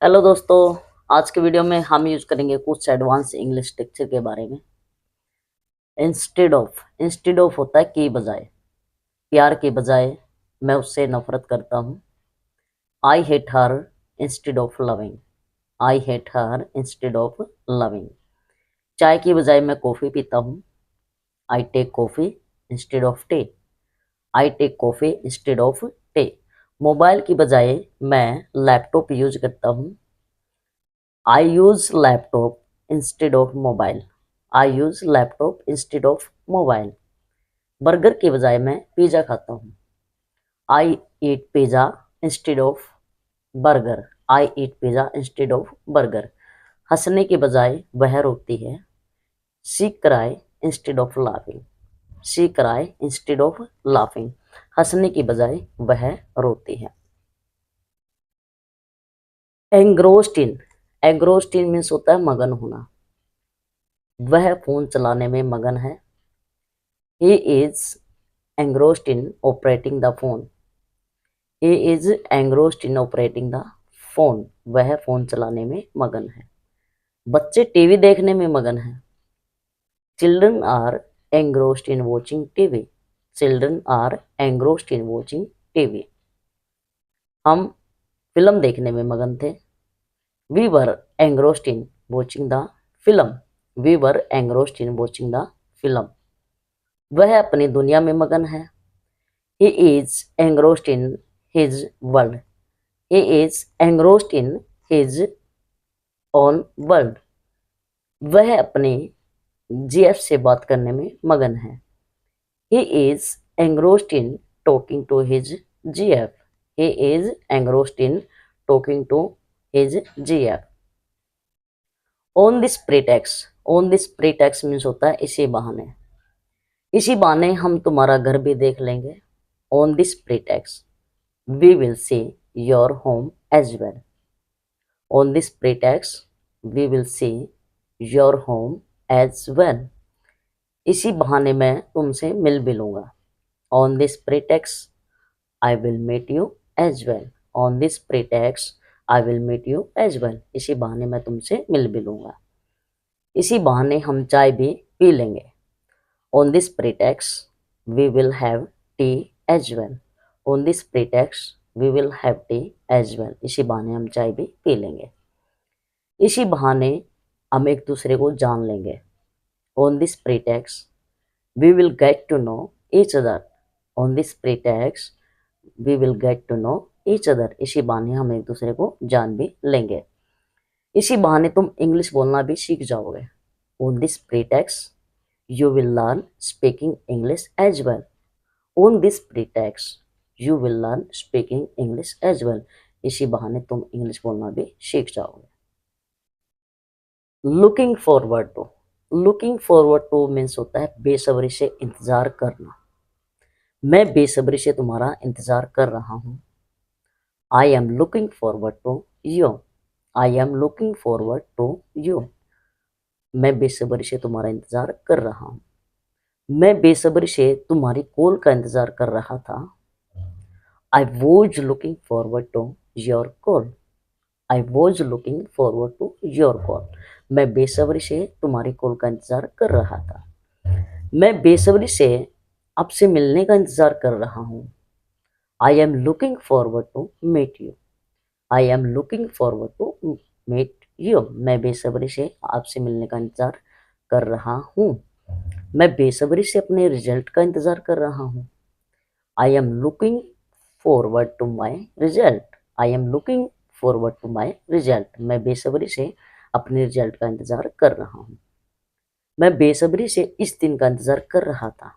Hello दोस्तों। आज के वीडियो में हम यूज करेंगे कुछ एडवांस इंग्लिश टेक्चर के बारे में। इंस्टेड ऑफ होता है की बजाय, प्यार के बजाय मैं उससे नफरत करता हूँ। I hate her instead of loving. I hate her instead of loving. चाय की बजाय मैं कॉफी पीता हूँ। I take coffee instead of tea. I take coffee instead of tea. Mobile की बजाय मैं लैपटॉप यूज करता हूँ। I use laptop instead of mobile. I use laptop instead of mobile. Burger के बजाय मैं पिज़्ज़ा खाता हूँ। I eat pizza instead of burger. I eat pizza instead of burger. हंसने के बजाय वह रोती है। She cry instead of laughing. She cry instead of laughing. हंसने की बजाय वह रोती है। Engrossed in. Engrossed in means होता है मगन होना। वह फोन चलाने में मगन है। He is engrossed in operating the phone. He is engrossed in operating the phone. वह फोन चलाने में मगन है। बच्चे टीवी देखने में मगन है। Children are engrossed in watching TV. Children are engrossed in watching TV. हम फिल्म देखने में मगन थे। We were engrossed in watching the film. We were engrossed in watching the film. वह अपनी दुनिया में मगन है। He is engrossed in his world. He is engrossed in his own world. वह अपने जीएफ से बात करने में मगन है। He is engrossed in talking to his GF. He is engrossed in talking to his GF. On this pretext. On this pretext means होता है इसी बहाने। इसी बहाने हम तुम्हारा घर भी देख लेंगे। On this pretext we will see your home as well. On this pretext we will see your home as well. इसी बहाने मैं तुमसे मिल भी लूँगा। On this pretext I will meet you as well. On this pretext I will meet you as well. इसी बहाने मैं तुमसे मिल भी लूँगा। इसी बहाने हम चाय भी पी लेंगे। On this pretext we will have tea as well. On this pretext we will have tea as well. इसी बहाने हम चाय भी पी लेंगे। इसी बहाने हम एक दूसरे को जान लेंगे। On this pretext we will get to know each other. On this pretext we will get to know each other. इसी बहाने हम एक दूसरे को जान भी लेंगे। इसी बहाने तुम इंग्लिश बोलना भी सीख जाओगे। On this pretext you will learn speaking English as well. On this pretext you will learn speaking English as well. इसी बहाने तुम इंग्लिश बोलना भी सीख जाओगे। Looking forward to. Looking forward to means होता है बेसब्री से इंतजार करना। मैं बेसब्री से तुम्हारा इंतजार कर रहा हूँ। I am looking forward to you. I am looking forward to you. मैं बेसब्री से तुम्हारा इंतजार कर रहा हूँ। मैं बेसब्री से तुम्हारी कॉल का इंतजार कर रहा था। I was looking forward to your call. I was looking forward to your call. मैं बेसब्री से तुम्हारी कॉल का इंतजार कर रहा था। मैं बेसब्री से आपसे मिलने का इंतजार कर रहा हूँ। I am looking forward to meet you. I am looking forward to meet you. मैं बेसब्री से आपसे मिलने का इंतजार कर रहा हूँ। मैं बेसब्री से अपने रिजल्ट का इंतजार कर रहा हूँ। I am looking forward to my result. I am looking forward to my result. मैं बेसब्री से अपने रिजल्ट का इंतजार कर रहा हूँ। मैं बेसब्री से इस दिन का इंतजार कर रहा था।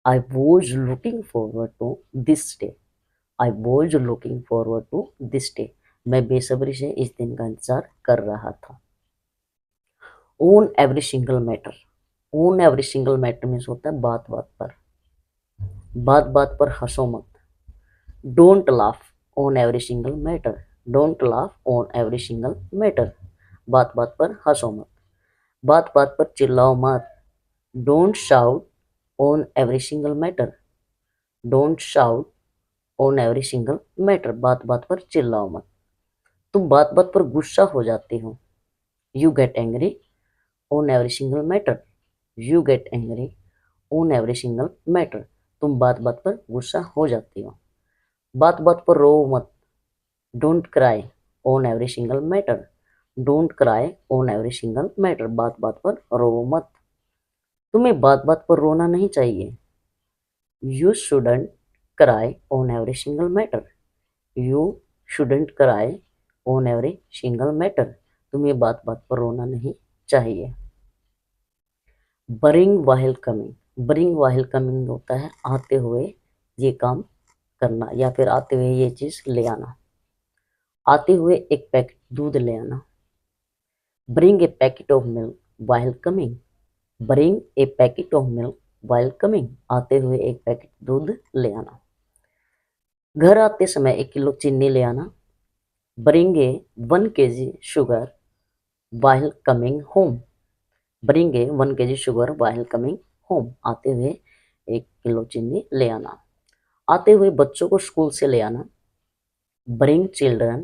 I was looking forward to this day. I was looking forward to this day. मैं बेसब्री से इस दिन का इंतजार कर रहा था। Own every single matter. Own every single matter means होता है बात बात पर। बात बात पर हंसो मत। Don't laugh on every single matter. Don't laugh on every single matter. बात बात पर हंसो मत। बात बात पर चिल्लाओ मत। Don't shout on every single matter. Don't shout on every single matter. बात बात पर चिल्लाओ मत। तुम बात बात पर गुस्सा हो जाती हो। You get angry on every single matter. You get angry on every single matter. तुम बात बात पर गुस्सा हो जाती हो। बात बात पर रो मत। Don't cry on every single matter. Don't cry on every single matter. बात बात पर रो मत। तुम्हें बात बात पर रोना नहीं चाहिए। You shouldn't cry on every single matter. You shouldn't cry on every single matter. तुम्हें बात बात पर रोना नहीं चाहिए। बरिंग वाहिल कमिंग। बरिंग वाहिल कमिंग होता है आते हुए ये काम करना, या फिर आते हुए ये चीज ले आना। आते हुए एक पैकेट दूध ले आना। Bring a packet of milk while coming. Bring a packet of milk while coming. आते हुए एक पैकेट दूध ले आना। घर आते समय 1 किलो चीनी ले आना। Bring a 1 kg sugar while coming home. Bring a 1 kg sugar while coming home. आते हुए 1 किलो चीनी ले आना। आते हुए बच्चों को स्कूल से ले आना। Bring children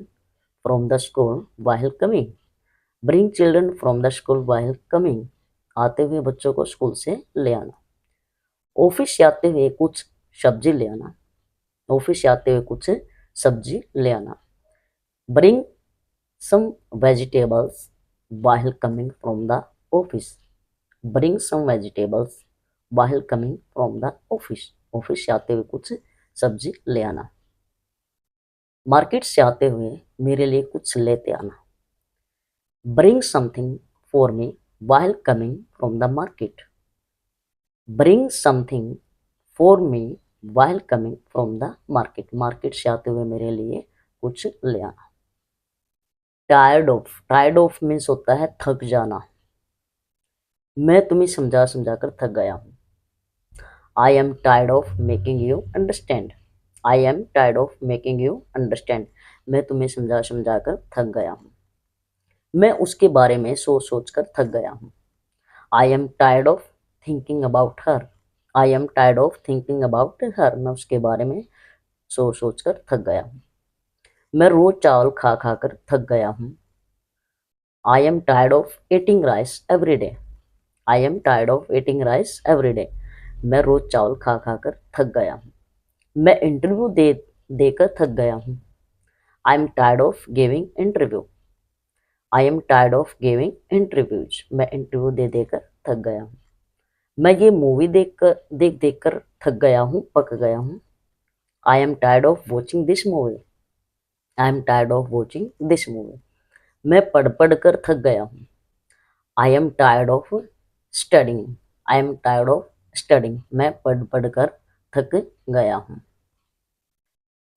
from the school while coming. Bring children from the school while coming. आते हुए बच्चों को स्कूल से ले आना। ऑफिस से आते हुए कुछ सब्जी ले आना। ऑफिस से आते हुए कुछ सब्जी ले आना। Bring some vegetables while coming from the office. Bring some vegetables while coming from the office. Office से आते हुए कुछ सब्जी ले आना। मार्केट से आते हुए मेरे लिए कुछ लेते आना। Bring something for me while coming from the market. Bring something for me while coming from the market. Market से आते हुए मेरे लिए कुछ ले आना। Tired of. Tired of means होता है थक जाना। मैं तुम्हें समझा समझा कर थक गया हूँ। I am tired of making you understand. I am tired of making you understand. मैं तुम्हें समझा समझा कर थक गया हूँ। मैं उसके बारे में सोच सोच कर थक गया हूँ। I am tired of thinking about her. I am tired of thinking about her. मैं उसके बारे में सोच सोच कर थक गया हूँ। मैं रोज चावल खा खा कर थक गया हूँ। I am tired of eating rice every day. I am tired of eating rice every day. मैं रोज चावल खा खा कर थक गया हूँ। मैं इंटरव्यू देकर थक गया हूँ। I am tired of giving interview. I am tired of giving interviews. मैं इंटरव्यू दे देकर थक गया हूँ। मैं ये मूवी देख देख कर थक गया हूँ, पक गया हूँ। I am tired of watching this movie. I am tired of watching this movie. मैं पढ़ पढ़ कर थक गया हूँ। I am tired of studying. I am tired of studying. मैं पढ़ पढ़ कर थक गया हूँ।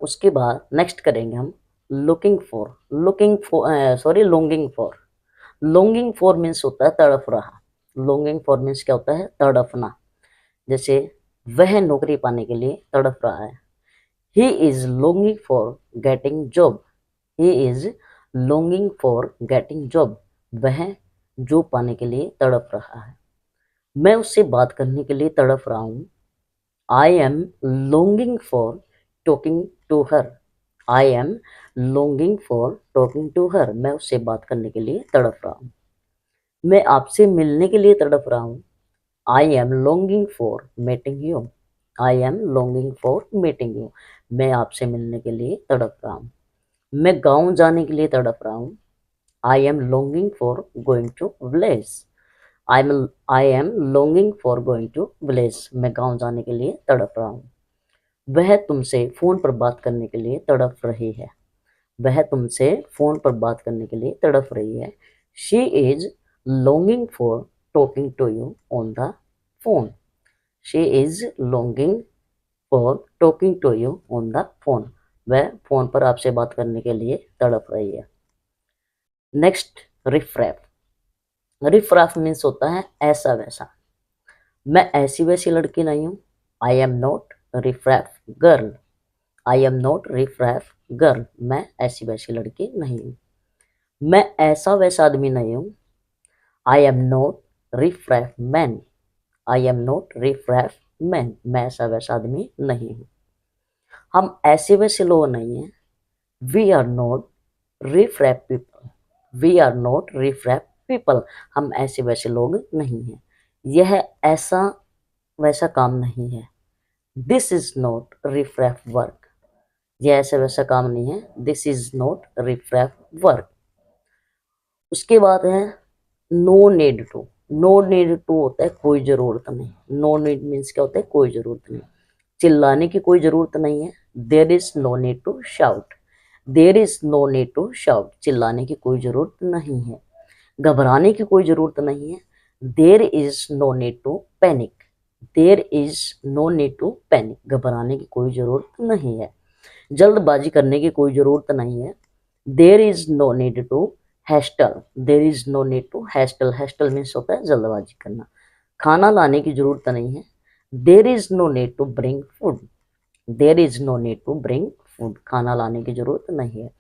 उसके बाद नेक्स्ट करेंगे हम looking for. Longing for. Longing for means होता है तड़प रहा। लॉन्गिंग फॉर मीन्स क्या होता है? तड़पना। जैसे वह नौकरी पाने के लिए तड़प रहा है। He is longing for getting job. He is longing for getting job. वह जॉब पाने के लिए तड़प रहा है। मैं उससे बात करने के लिए तड़प रहा हूँ। I am longing for talking to her. I am longing for talking to her. मैं उससे बात करने के लिए तड़प रहा हूँ। मैं आपसे मिलने के लिए तड़प रहा हूँ। I am longing for meeting you. I am longing for meeting you. मैं आपसे मिलने के लिए तड़प रहा हूँ। मैं गाँव जाने के लिए तड़प रहा हूँ। I am longing for going to village. I am longing for going to village. मैं गाँव जाने के लिए तड़प रहा हूँ। वह तुमसे फ़ोन पर बात करने के लिए तड़प रही है। वह तुमसे फ़ोन पर बात करने के लिए तड़प रही है। She is longing for talking to you on the phone. She is longing for talking to you on the phone. वह फ़ोन पर आपसे बात करने के लिए तड़प रही है। नेक्स्ट रिफ्रेफ। रिफ्रेफ मीन्स होता है ऐसा वैसा। मैं ऐसी वैसी लड़की नहीं हूँ। I am not riffraff girl. I am not riffraff girl. मैं ऐसी वैसी लड़की नहीं हूँ। मैं ऐसा वैसा आदमी नहीं हूँ। I am not riffraff man. I am not riffraff man. मैं ऐसा वैसा आदमी नहीं हूँ। हम ऐसे वैसे लोग नहीं हैं। We are not riffraff people, we are not riffraff people, हम ऐसे वैसे लोग नहीं हैं, यह ऐसा वैसा काम नहीं है, this is not riffraff work, यह ऐसा वैसा काम नहीं है, this is not riffraff work. उसके बाद है no need to, no need to होता है कोई ज़रूरत नहीं, नो नीड मीन्स क्या होता है, कोई ज़रूरत नहीं, चिल्लाने की कोई ज़रूरत नहीं है, there is no need to shout, there is no need to shout, चिल्लाने की कोई ज़रूरत नहीं है, घबराने की कोई ज़रूरत नहीं है, there is no need to panic, there is no need to panic, घबराने की कोई ज़रूरत नहीं है, जल्दबाजी करने की कोई ज़रूरत नहीं है, there is no need to hustle, there is no need to hustle, hustle means होता है जल्दबाजी करना, खाना लाने की ज़रूरत नहीं है, there is no need to bring food, there is no need to bring food, खाना लाने की ज़रूरत नहीं है,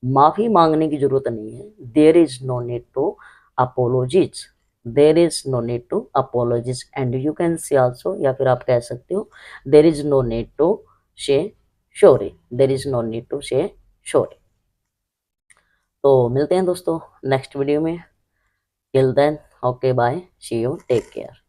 माफ़ी मांगने की ज़रूरत नहीं है, there is no need to apologies, there is no need to apologies, and you can say also, या फिर आप कह सकते हो there is no need to say sorry, there is no need to say sorry. तो मिलते हैं दोस्तों नेक्स्ट वीडियो में, till then okay bye, see you, take care.